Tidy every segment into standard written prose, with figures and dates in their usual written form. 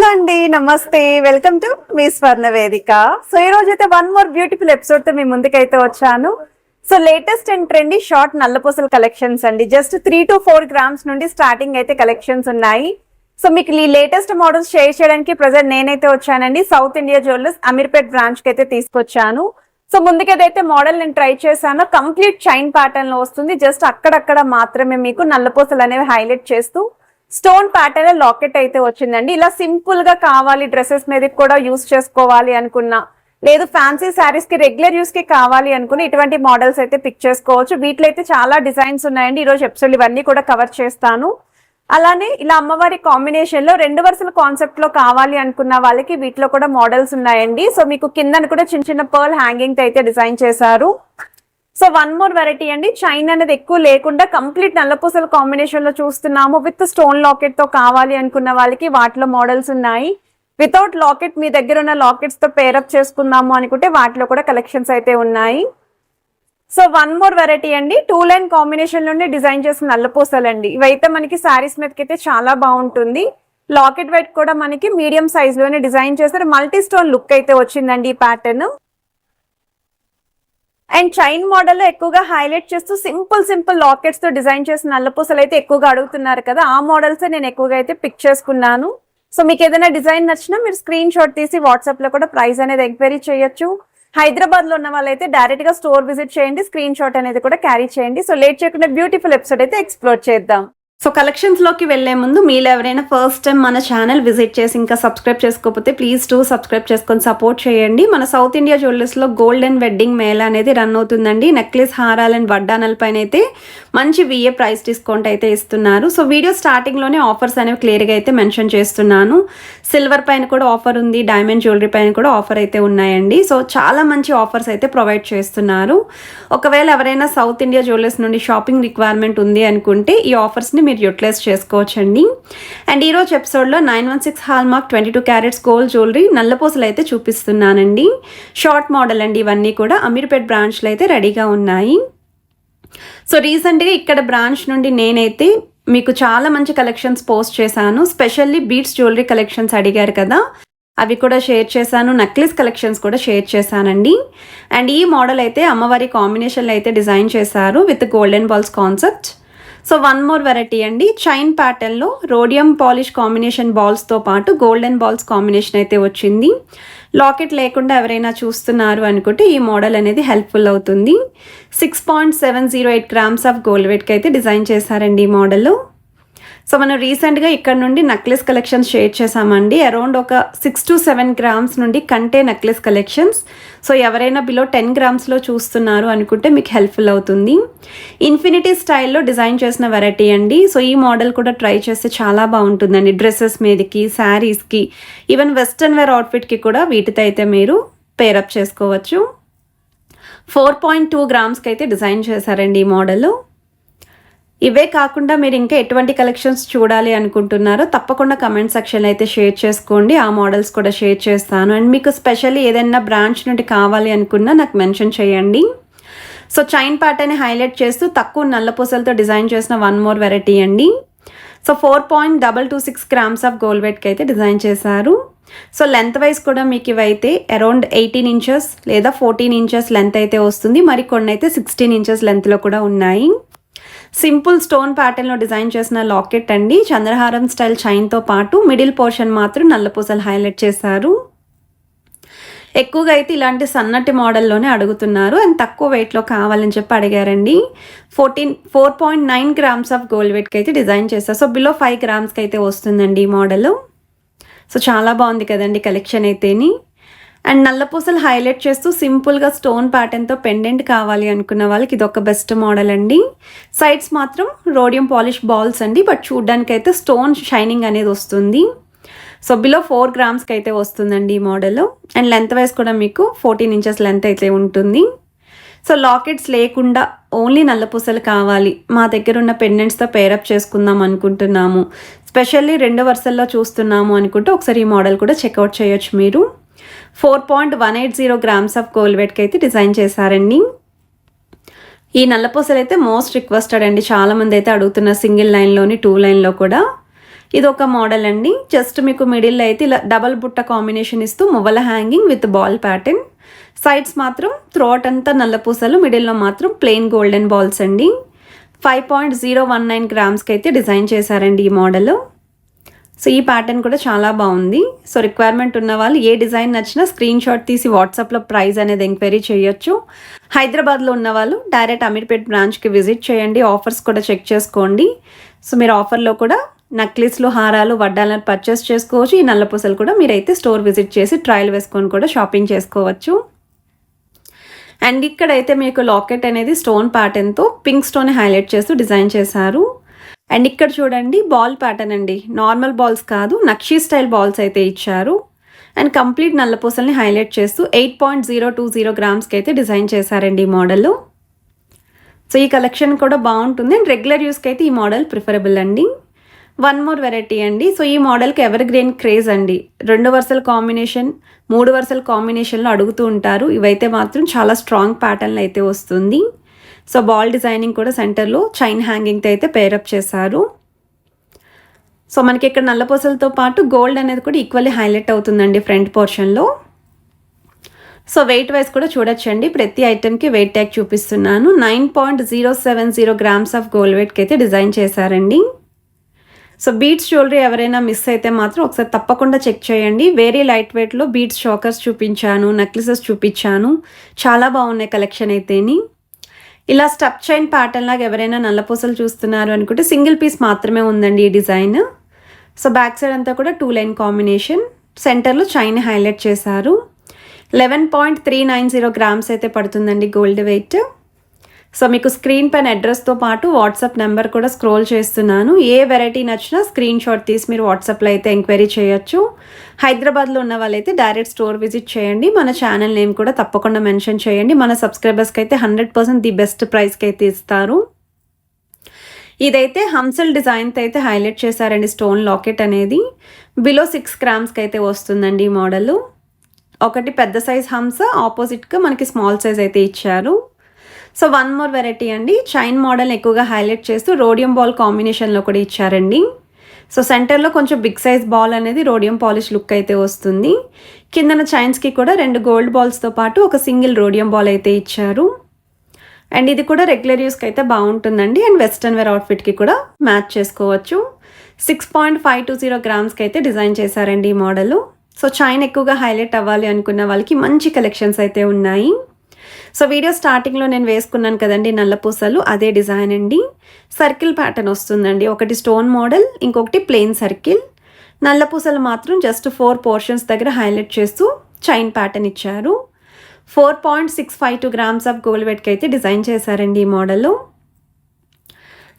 Hello అండి, నమస్తే. Welcome to me స్వర్ణ వేదిక. సో ఈ రోజు అయితే వన్ మోర్ బ్యూటిఫుల్ ఎపిసోడ్ తో మీ ముందుకైతే వచ్చాను. So latest and trendy short నల్లపూసల కలెక్షన్స్ అండి. జస్ట్ 3 to 4 grams నుండి స్టార్టింగ్ అయితే కలెక్షన్స్ ఉన్నాయి. సో మీకు ఈ లేటెస్ట్ మోడల్స్ షేర్ చేయడానికి ప్రజెంట్ నేనైతే వచ్చానండి. సౌత్ ఇండియా జ్యువెలర్స్ అమీర్పేట్ బ్రాంచ్ కి అయితే తీసుకొచ్చాను. సో ముందుకైతే మోడల్ నేను ట్రై చేశాను. కంప్లీట్ చైన్ ప్యాటర్న్ లో వస్తుంది. జస్ట్ అక్కడక్కడ మాత్రమే మీకు నల్లపూసలు అనేవి హైలైట్ చేస్తూ స్టోన్ ప్యాటర్న్ లాకెట్ అయితే వచ్చిందండి. ఇలా సింపుల్ గా కావాలి, డ్రెస్సెస్ మీద కూడా యూస్ చేసుకోవాలి అనుకున్నా, లేదు ఫ్యాన్సీ శారీస్ కి రెగ్యులర్ యూస్ కి కావాలి అనుకుని ఇటువంటి మోడల్స్ అయితే పిక్ చేసుకోవచ్చు. వీటిలో అయితే చాలా డిజైన్స్ ఉన్నాయండి. ఈ రోజు ఎపిసోడ్ ఇవన్నీ కూడా కవర్ చేస్తాను. అలానే ఇలా అమ్మవారి కాంబినేషన్ లో 2 వరుసల కాన్సెప్ట్ లో కావాలి అనుకున్న వాళ్ళకి వీటిలో కూడా మోడల్స్ ఉన్నాయండి. సో మీకు కింద కూడా చిన్న చిన్న పర్ల్ హ్యాంగింగ్ అయితే డిజైన్ చేశారు. సో వన్ మోర్ వెరైటీ అండి. చైన్ అనేది ఎక్కువ లేకుండా కంప్లీట్ నల్లపూసల కాంబినేషన్ లో చూస్తున్నాము. విత్ స్టోన్ లాకెట్ తో కావాలి అనుకున్న వాళ్ళకి వాటిలో మోడల్స్ ఉన్నాయి. వితౌట్ లాకెట్ మీ దగ్గర ఉన్న లాకెట్స్ తో పేరప్ చేసుకుందాము అనుకుంటే వాటిలో కూడా కలెక్షన్స్ అయితే ఉన్నాయి. సో వన్ మోర్ వెరైటీ అండి. 2 లైన్ కాంబినేషన్ లోనే డిజైన్ చేసిన నల్లపూసలు అండి. ఇవైతే మనకి శారీస్ మీదకైతే చాలా బాగుంటుంది. లాకెట్ వైట్ కూడా మనకి మీడియం సైజ్ లోనే డిజైన్ చేస్తారు. మల్టీ స్టోన్ లుక్ అయితే వచ్చిందండి ఈ ప్యాటర్న్. అండ్ చైన్ మోడల్ లో ఎక్కువగా హైలైట్ చేస్తూ సింపుల్ లాకెట్స్ తో డిజైన్ చేసిన నల్లపూసలు అయితే ఎక్కువగా అడుగుతున్నారు కదా, ఆ మోడల్స్ నేను ఎక్కువగా అయితే పిక్ చేసుకున్నాను. సో మీకు ఏదైనా డిజైన్ నచ్చినా మీరు స్క్రీన్ షాట్ తీసి వాట్సాప్ లో కూడా ప్రైస్ అనేది ఎంక్వైరీ చేయొచ్చు. హైదరాబాద్ లో ఉన్న వాళ్ళైతే డైరెక్ట్ గా స్టోర్ విజిట్ చేయండి. స్క్రీన్ షాట్ అనేది కూడా క్యారీ చేయండి. సో లేట్ చేయకుండా బ్యూటిఫుల్ ఎపిసోడ్ అయితే ఎక్స్ప్లోర్ చేద్దాం. సో కలెక్షన్స్ లోకి వెళ్లే ముందు మీలో ఎవరైనా ఫస్ట్ టైం మన ఛానల్ విజిట్ చేసి ఇంకా సబ్స్క్రైబ్ చేసుకోకపోతే ప్లీజ్ సబ్స్క్రైబ్ చేసుకొని సపోర్ట్ చేయండి. మన సౌత్ ఇండియా జ్యువెలర్స్ లో గోల్డ్ అండ్ వెడ్డింగ్ మేళ అనేది రన్ అవుతుందండి. నెక్లెస్, హారాలు అండ్ వడ్డానల పైన అయితే మంచి VA ప్రైస్ డిస్కౌంట్ అయితే ఇస్తున్నారు. సో వీడియో స్టార్టింగ్ లోనే ఆఫర్స్ అనేవి క్లియర్ గా అయితే మెన్షన్ చేస్తున్నాను. సిల్వర్ పైన కూడా ఆఫర్ ఉంది, డైమండ్ జ్యువెలరీ పైన కూడా ఆఫర్ అయితే ఉన్నాయండి. సో చాలా మంచి ఆఫర్స్ అయితే ప్రొవైడ్ చేస్తున్నారు. ఒకవేళ ఎవరైనా సౌత్ ఇండియా జ్యువెలర్స్ నుండి షాపింగ్ రిక్వైర్మెంట్ ఉంది అనుకుంటే ఈ ఆఫర్స్ ని మీరు యూటిలైజ్ చేసుకోవచ్చండి. అండ్ ఈరోజు ఎపిసోడ్లో 916 హాల్మార్క్ 22 క్యారెట్స్ గోల్డ్ జ్యువెలరీ నల్లపూసలు అయితే చూపిస్తున్నానండి. షార్ట్ మోడల్ అండి. ఇవన్నీ కూడా అమీర్పేట్ బ్రాంచ్లో అయితే రెడీగా ఉన్నాయి. సో రీసెంట్గా ఇక్కడ బ్రాంచ్ నుండి నేనైతే మీకు చాలా మంచి కలెక్షన్స్ పోస్ట్ చేశాను. స్పెషల్లీ బీడ్స్ జ్యువెలరీ కలెక్షన్స్ అడిగారు కదా, అవి కూడా షేర్ చేశాను. నెక్లెస్ కలెక్షన్స్ కూడా షేర్ చేశానండి. అండ్ ఈ మోడల్ అయితే అమ్మవారి కాంబినేషన్లో అయితే డిజైన్ చేశారు with golden balls concept. So one more variety అండి. చైన్ ప్యాటర్న్లో రోడియం పాలిష్ కాంబినేషన్ బాల్స్తో పాటు గోల్డెన్ బాల్స్ కాంబినేషన్ అయితే వచ్చింది. లాకెట్ లేకుండా ఎవరైనా చూస్తున్నారు అనుకుంటే ఈ మోడల్ అనేది హెల్ప్ఫుల్ అవుతుంది. 6.708 grams ఆఫ్ గోల్డ్ వెయిట్కి అయితే డిజైన్ చేశారండి ఈ మోడల్. సో మనం రీసెంట్గా ఇక్కడ నుండి నెక్లెస్ కలెక్షన్స్ షేర్ చేసామండి. అరౌండ్ ఒక 6 to 7 grams నుండి కంటే నెక్లెస్ కలెక్షన్స్. సో ఎవరైనా బిలో 10 grams చూస్తున్నారు అనుకుంటే మీకు హెల్ప్ఫుల్ అవుతుంది. ఇన్ఫినిటీ స్టైల్లో డిజైన్ చేసిన వెరైటీ అండి. సో ఈ మోడల్ కూడా ట్రై చేస్తే చాలా బాగుంటుందండి. డ్రెస్సెస్ మీదకి, శారీస్కి, ఈవెన్ వెస్ట్రన్ వేర్ అవుట్ఫిట్కి కూడా వీటితో అయితే మీరు పేరప్ చేసుకోవచ్చు. 4.2 grams అయితే డిజైన్ చేశారండి ఈ మోడల్. ఇవే కాకుండా మీరు ఇంకా ఎటువంటి కలెక్షన్స్ చూడాలి అనుకుంటున్నారో తప్పకుండా కమెంట్ సెక్షన్లో అయితే షేర్ చేసుకోండి. ఆ మోడల్స్ కూడా షేర్ చేస్తాను. అండ్ మీకు స్పెషల్లీ ఏదైనా బ్రాంచ్ నుండి కావాలి అనుకున్నా నాకు మెన్షన్ చేయండి. సో చైన్ ప్యాటర్న్ హైలైట్ చేస్తూ తక్కువ నల్లపూసలతో డిజైన్ చేసిన వన్ మోర్ వెరైటీ అండి. సో 4.226 grams ఆఫ్ గోల్డ్ వెయిట్కి అయితే డిజైన్ చేశారు. సో లెంత్ వైజ్ కూడా మీకు ఇవైతే అరౌండ్ 18 inches లేదా 14 inches లెంత్ అయితే వస్తుంది. మరి కొన్ని అయితే 16 inches లెంత్లో కూడా ఉన్నాయి. సింపుల్ స్టోన్ ప్యాటర్న్లో డిజైన్ చేసిన లాకెట్ అండి. చంద్రహారం స్టైల్ చైన్తో పాటు మిడిల్ పోర్షన్ మాత్రం నల్లపూసలు హైలైట్ చేశారు. ఎక్కువగా అయితే ఇలాంటి సన్నటి మోడల్లోనే అడుగుతున్నారు. అండ్ తక్కువ వెయిట్లో కావాలని చెప్పి అడిగారండి. 4.9 grams ఆఫ్ గోల్డ్ వెయిట్కి అయితే డిజైన్ చేశారు. సో బిలో 5 grams అయితే వస్తుందండి ఈ మోడల్. సో చాలా బాగుంది కదండి కలెక్షన్ అయితేని. అండ్ నల్లపూసలు హైలైట్ చేస్తూ సింపుల్గా స్టోన్ ప్యాటర్న్తో పెండెంట్ కావాలి అనుకున్న వాళ్ళకి ఇది ఒక బెస్ట్ మోడల్ అండి. సైడ్స్ మాత్రం రోడియం పాలిష్ బాల్స్ అండి. బట్ చూడ్డానికి అయితే స్టోన్ షైనింగ్ అనేది వస్తుంది. సో బిలో 4 grams అయితే వస్తుందండి ఈ మోడల్. అండ్ లెంత్ వైజ్ కూడా మీకు 14 inches లెంత్ అయితే ఉంటుంది. సో లాకెట్స్ లేకుండా ఓన్లీ నల్లపూసలు కావాలి, మా దగ్గర ఉన్న పెండెంట్స్తో పేరప్ చేసుకుందాం అనుకుంటున్నాము, స్పెషల్లీ 2 వరుసల్లో చూస్తున్నాము అనుకుంటే ఒకసారి ఈ మోడల్ కూడా చెక్అవుట్ చేయొచ్చు మీరు. 4.180 grams ఆఫ్ గోల్డ్ వెయిట్కి అయితే డిజైన్ చేశారండి. ఈ నల్లపూసలు అయితే మోస్ట్ రిక్వెస్టెడ్ అండి. చాలామంది అయితే అడుగుతున్నారు సింగిల్ లైన్లోని 2 లైన్లో కూడా. ఇది ఒక మోడల్ అండి. జస్ట్ మీకు మిడిల్ అయితే ఇలా డబల్ బుట్ట కాంబినేషన్ ఇస్తూ మువ్వల hanging with ball pattern. Sides మాత్రం థ్రోట్ అంతా నల్ల పూసలు, మిడిల్లో మాత్రం ప్లెయిన్ గోల్డెన్ బాల్స్ అండి. 5.019 గ్రామ్స్కి అయితే డిజైన్ చేశారండి ఈ మోడల్. సో ఈ ప్యాటర్న్ కూడా చాలా బాగుంది. సో రిక్వైర్మెంట్ ఉన్న వాళ్ళు ఏ డిజైన్ నచ్చినా స్క్రీన్ షాట్ తీసి వాట్సాప్లో ప్రైస్ అనేది ఎంక్వైరీ చేయొచ్చు. హైదరాబాద్లో ఉన్న వాళ్ళు డైరెక్ట్ అమీర్పేట్ బ్రాంచ్కి విజిట్ చేయండి. ఆఫర్స్ కూడా చెక్ చేసుకోండి. సో మీరు ఆఫర్లో కూడా నక్లీస్లు, హారాలు, వడ్డాలను పర్చేస్ చేసుకోవచ్చు. ఈ నల్లపూసలు కూడా మీరైతే స్టోర్ విజిట్ చేసి ట్రయల్ వేసుకొని కూడా షాపింగ్ చేసుకోవచ్చు. అండ్ ఇక్కడైతే మీకు లాకెట్ అనేది స్టోన్ ప్యాటర్న్తో పింక్ స్టోన్ హైలైట్ చేస్తూ డిజైన్ చేశారు. అండ్ ఇక్కడ చూడండి బాల్ ప్యాటర్న్ అండి, నార్మల్ బాల్స్ కాదు, నక్షీ స్టైల్ బాల్స్ అయితే ఇచ్చారు. అండ్ కంప్లీట్ నల్లపూసల్ని హైలైట్ చేస్తూ 8.020 గ్రామ్స్కి అయితే డిజైన్ చేశారండి ఈ మోడల్. సో ఈ కలెక్షన్ కూడా బాగుంటుంది అండ్ రెగ్యులర్ యూస్కి అయితే ఈ మోడల్ ప్రిఫరబుల్ అండి. వన్ మోర్ వెరైటీ అండి. సో ఈ మోడల్కి ఎవర్ గ్రీన్ క్రేజ్ అండి. 2 వరుసల కాంబినేషన్, 3 వరుసల కాంబినేషన్లో అడుగుతూ ఉంటారు. ఇవైతే మాత్రం చాలా స్ట్రాంగ్ ప్యాటర్న్ అయితే వస్తుంది. సో బాల్ డిజైనింగ్ కూడా సెంటర్లో చైన్ హ్యాంగింగ్తో అయితే పేరప్ చేశారు. సో మనకి ఇక్కడ నల్లపూసలతో పాటు గోల్డ్ అనేది కూడా ఈక్వల్లీ హైలైట్ అవుతుందండి ఫ్రంట్ పోర్షన్లో. సో వెయిట్ వైజ్ కూడా చూడొచ్చండి. ప్రతి ఐటెంకి వెయిట్ ట్యాగ్ చూపిస్తున్నాను. 9.070 గ్రామ్స్ ఆఫ్ గోల్డ్ వెయిట్కి అయితే డిజైన్ చేశారండి. సో బీడ్స్ జ్యువెలరీ ఎవరైనా మిస్ అయితే మాత్రం ఒకసారి తప్పకుండా చెక్ చేయండి. వెరీ లైట్ వెయిట్లో బీడ్స్ షోకర్స్ చూపించాను, నెక్లెసెస్ చూపించాను. చాలా బాగున్నాయి కలెక్షన్ అయితేని. ఇలా స్టప్ చైన్ ప్యాటర్న్ లాగా ఎవరైనా నల్లపూసలు చూస్తున్నారు అనుకుంటే సింగిల్ పీస్ మాత్రమే ఉందండి ఈ డిజైన్. సో బ్యాక్ సైడ్ అంతా కూడా 2 లైన్ కాంబినేషన్, సెంటర్లో చైన్ హైలైట్ చేశారు. 11.390 గ్రామ్స్ అయితే పడుతుందండి గోల్డ్ వెయిట్. సో మీకు స్క్రీన్ పైన అడ్రస్తో పాటు వాట్సాప్ నెంబర్ కూడా స్క్రోల్ చేస్తున్నాను. ఏ వెరైటీ నచ్చినా స్క్రీన్ షాట్ తీసి మీరు వాట్సాప్లో అయితే ఎంక్వైరీ చేయొచ్చు. హైదరాబాద్లో ఉన్న వాళ్ళైతే డైరెక్ట్ స్టోర్ విజిట్ చేయండి. మన ఛానల్ నేమ్ కూడా తప్పకుండా మెన్షన్ చేయండి. మన సబ్స్క్రైబర్స్కి అయితే 100% ది బెస్ట్ ప్రైస్కి అయితే ఇస్తారు. ఇదైతే హంసల్ డిజైన్తో అయితే హైలైట్ చేశారండి స్టోన్ లాకెట్ అనేది. బిలో 6 గ్రామ్స్కి అయితే వస్తుందండి ఈ మోడల్. ఒకటి పెద్ద సైజ్ హంస, ఆపోజిట్గా మనకి స్మాల్ సైజ్ అయితే ఇచ్చారు. సో వన్ మోర్ వెరైటీ అండి. చైన్ మోడల్ ఎక్కువగా హైలైట్ చేస్తూ రోడియం బాల్ కాంబినేషన్లో కూడా ఇచ్చారండి. సో సెంటర్లో కొంచెం బిగ్ సైజ్ బాల్ అనేది రోడియం పాలిష్ లుక్ అయితే వస్తుంది. కిందన చైన్స్కి కూడా 2 గోల్డ్ బాల్స్తో పాటు ఒక సింగిల్ రోడియం బాల్ అయితే ఇచ్చారు. అండ్ ఇది కూడా రెగ్యులర్ యూస్కి అయితే బాగుంటుందండి. అండ్ వెస్ట్రన్ వేర్ అవుట్ఫిట్కి కూడా మ్యాచ్ చేసుకోవచ్చు. 6.520 గ్రామ్స్కి అయితే డిజైన్ చేశారండి ఈ మోడల్. సో చైన్ ఎక్కువగా హైలైట్ అవ్వాలి అనుకున్న వాళ్ళకి మంచి కలెక్షన్స్ అయితే ఉన్నాయి. సో వీడియో స్టార్టింగ్లో నేను వేసుకున్నాను కదండి నల్లపూసలు, అదే డిజైన్ అండి. సర్కిల్ ప్యాటర్న్ వస్తుందండి. ఒకటి స్టోన్ మోడల్, ఇంకొకటి ప్లెయిన్ సర్కిల్. నల్లపూసలు మాత్రం జస్ట్ 4 పోర్షన్స్ దగ్గర హైలైట్ చేస్తూ చైన్ ప్యాటర్న్ ఇచ్చారు. 4.652 గ్రామ్స్ ఆఫ్ గోల్డ్ వెయిట్కి అయితే డిజైన్ చేశారండి ఈ మోడల్.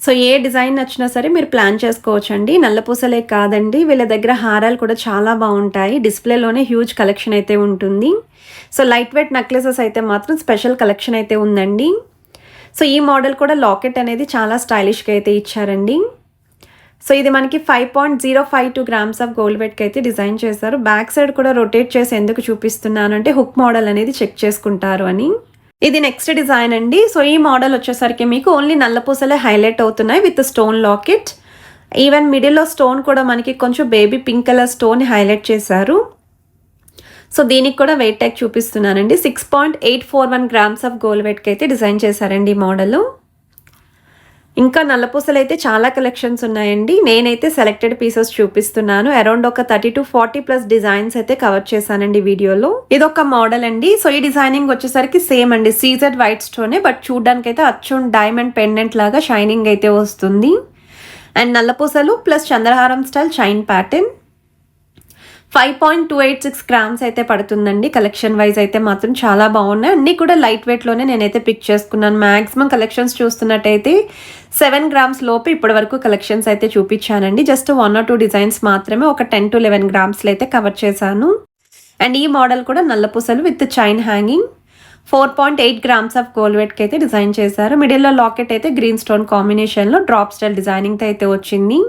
సో ఏ డిజైన్ నచ్చినా సరే మీరు ప్లాన్ చేసుకోవచ్చండి. నల్లపూసలే కాదండి, వీళ్ళ దగ్గర హారాలు కూడా చాలా బాగుంటాయి. డిస్ప్లేలోనే హ్యూజ్ కలెక్షన్ అయితే ఉంటుంది. సో లైట్ వెయిట్ నెక్లెసెస్ అయితే మాత్రం స్పెషల్ కలెక్షన్ అయితే ఉందండి. సో ఈ మోడల్ కూడా లాకెట్ అనేది చాలా స్టైలిష్గా అయితే ఇచ్చారండి. సో ఇది మనకి 5.052 గ్రామ్స్ ఆఫ్ గోల్డ్ వెయిట్కి అయితే డిజైన్ చేశారు. బ్యాక్ సైడ్ కూడా రొటేట్ చేసి ఎందుకు చూపిస్తున్నాను అంటే హుక్ మోడల్ అనేది చెక్ చేసుకుంటారు అని. ఇది నెక్స్ట్ డిజైన్ అండి. సో ఈ మోడల్ వచ్చేసరికి మీకు ఓన్లీ నల్లపూసలే హైలైట్ అవుతున్నాయి విత్ స్టోన్ లాకెట్. ఈవెన్ మిడిల్లో స్టోన్ కూడా మనకి కొంచెం baby pink colour stone highlight చేశారు. సో దీనికి కూడా వెయిట్ ట్యాగ్ చూపిస్తున్నానండి. 6.841 గ్రామ్స్ ఆఫ్ గోల్డ్ వెయిట్కి అయితే డిజైన్ చేశారండి ఈ మోడల్. ఇంకా నల్లపూసలు అయితే చాలా కలెక్షన్స్ ఉన్నాయండి. నేనైతే సెలెక్టెడ్ పీసెస్ చూపిస్తున్నాను. అరౌండ్ ఒక 30 to 40+ డిజైన్స్ అయితే కవర్ చేశానండి వీడియోలో. ఇది ఒక మోడల్ అండి. సో ఈ డిజైనింగ్ వచ్చేసరికి సేమ్ అండి, సీజెడ్ వైట్ స్టోనే, బట్ చూడడానికి అయితే అచ్చం డైమండ్ పెండెంట్ లాగా షైనింగ్ అయితే వస్తుంది. అండ్ నల్లపూసలు ప్లస్ చంద్రహారం స్టైల్ చైన్ ప్యాటర్న్. 5.286 గ్రామ్స్ అయితే పడుతుందండి. కలెక్షన్ వైజ్ అయితే మాత్రం చాలా బాగున్నాయి. అన్నీ కూడా లైట్ వెయిట్లోనే నేనైతే పిక్ చేసుకున్నాను. మ్యాక్సిమం కలెక్షన్స్ చూస్తున్నట్టయితే 7 గ్రామ్స్ లోపు ఇప్పటి వరకు కలెక్షన్స్ అయితే చూపించానండి. జస్ట్ 1 or 2 డిజైన్స్ మాత్రమే ఒక 10 to 11 గ్రామ్స్లో అయితే కవర్ చేశాను. అండ్ ఈ మోడల్ కూడా నల్లపూసలు with chain hanging. 4.8 grams of gold వెయిట్కి అయితే డిజైన్ చేశారు. మిడిల్లో లాకెట్ అయితే గ్రీన్ స్టోన్ కాంబినేషన్లో డ్రాప్ స్టైల్ డిజైనింగ్తో అయితే వచ్చింది.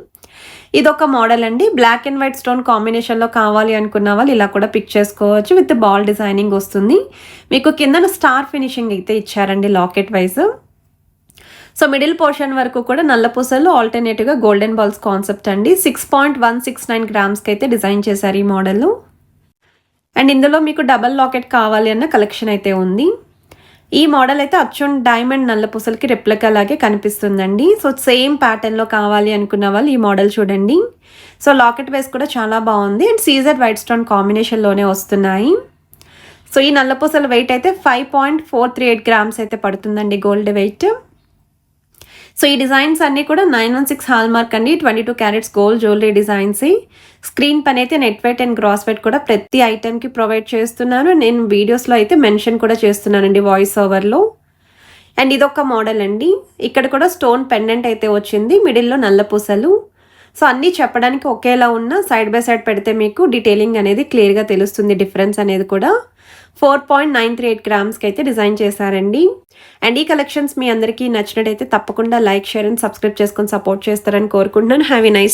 ఇదొక మోడల్ అండి. బ్లాక్ అండ్ వైట్ స్టోన్ కాంబినేషన్లో కావాలి అనుకున్న వాళ్ళు ఇలా కూడా పిక్ చేసుకోవచ్చు. విత్ బాల్ డిజైనింగ్ వస్తుంది. మీకు కిందన స్టార్ ఫినిషింగ్ అయితే ఇచ్చారండి locket wise. So middle portion వరకు కూడా నల్ల పూసలు ఆల్టర్నేటివ్గా గోల్డెన్ బాల్స్ కాన్సెప్ట్ అండి. 6.169 గ్రామ్స్కి అయితే డిజైన్ చేశారు ఈ మోడల్. అండ్ ఇందులో మీకు డబల్ లాకెట్ కావాలి అన్న కలెక్షన్ అయితే ఉంది. ఈ మోడల్ అయితే అచ్చం డైమండ్ నల్ల పూసలకి రెప్లికా లాగే కనిపిస్తుందండి. సో సేమ్ ప్యాటర్న్లో కావాలి అనుకున్న వాళ్ళు ఈ మోడల్ చూడండి. సో లాకెట్ వైస్ కూడా చాలా బాగుంది అండ్ సీజర్ వైట్ స్టోన్ కాంబినేషన్లోనే వస్తున్నాయి. సో ఈ నల్ల పూసల వెయిట్ అయితే 5.438 గ్రామ్స్ అయితే పడుతుందండి గోల్డ్ వెయిట్. సో ఈ డిజైన్స్ అన్నీ కూడా 916 హాల్ మార్క్ అండి. 22 carats gold jewellery designs. Screen పని అయితే net weight and gross weight కూడా ప్రతి ఐటెంకి ప్రొవైడ్ చేస్తున్నాను. నేను వీడియోస్లో అయితే మెన్షన్ కూడా చేస్తున్నానండి వాయిస్ ఓవర్లో. అండ్ ఇదొక మోడల్ అండి. ఇక్కడ కూడా స్టోన్ పెండెంట్ అయితే వచ్చింది, మిడిల్లో నల్ల పూసలు. సో అన్నీ చెప్పడానికి ఒకేలా ఉన్న సైడ్ బై సైడ్ పెడితే మీకు డీటెయిలింగ్ అనేది క్లియర్గా తెలుస్తుంది, డిఫరెన్స్ అనేది కూడా. 4.938 గ్రామ్స్కి అయితే డిజైన్ చేశారండి. అండ్ ఈ కలెక్షన్స్ మీ అందరికీ నచ్చినట్టయితే తప్పకుండా లైక్, షేర్ అండ్ సబ్స్క్రైబ్ చేసుకొని సపోర్ట్ చేస్తారని కోరుకుంటున్నాను. Have a nice